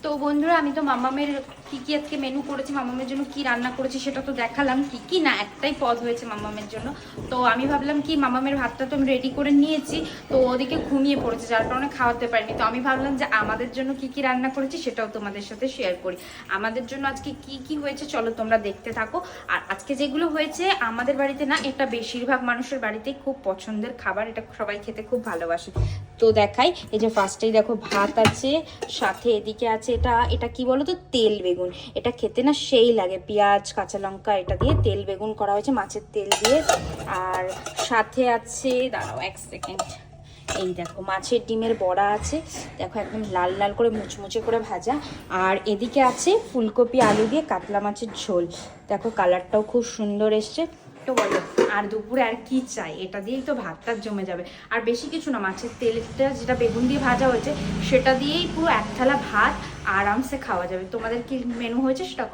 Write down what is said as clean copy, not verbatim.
তো বন্ধুরা আমি তো মামামের কি আজকে মেনু করেছি, মামামের জন্য কি রান্না করেছি সেটা তো দেখালাম। কি না একটাই পদ হয়েছে মামামের জন্য। তো আমি ভাবলাম কি মামামের ভাতটা তো আমি রেডি করে নিয়েছি, তো ওদিকে ঘুমিয়ে পড়েছে যার কারণে খাওয়াতে পারিনি। তো আমি ভাবলাম যে আমাদের জন্য কি রান্না করেছি সেটাও তোমাদের সাথে শেয়ার করি। আমাদের জন্য আজকে কি হয়েছে চলো তোমরা দেখতে থাকো। আর আজকে যেগুলো হয়েছে আমাদের বাড়িতে না, এটা বেশিরভাগ মানুষের বাড়িতেই খুব পছন্দের খাবার, এটা সবাই খেতে খুব ভালোবাসে। তো দেখাই, এই যে ফার্স্টেই দেখো ভাত আছে, সাথে এদিকে আছে এটা কি বলো তো, তেল বেগুন। এটা খেতে না সেই লাগে, পেঁয়াজ কাঁচা লঙ্কা এটা দিয়ে তেল বেগুন করা হয়েছে মাছের তেল দিয়ে। আর সাথে আছে, দাঁড়াও এক সেকেন্ড, এই দেখো মাছের ডিমের বড়া আছে, দেখো একদম লাল লাল করে মুচমুচে করে ভাজা। আর এদিকে আছে ফুলকপি আলু দিয়ে কাতলা মাছের ঝোল, দেখো কালারটাও খুব সুন্দর এসছে। তো বলো আর দুপুরে আর কি চাই, এটা দিয়েই তো ভাতটা জমে যাবে। আর বেশি কিছু না, মাছের তেলটা যেটা বেগুন দিয়ে ভাজা হয়েছে সেটা দিয়েই পুরো এক থালা ভাত আরামসে খাওয়া যাবে। তোমাদের কি মেনু হয়েছে সেটা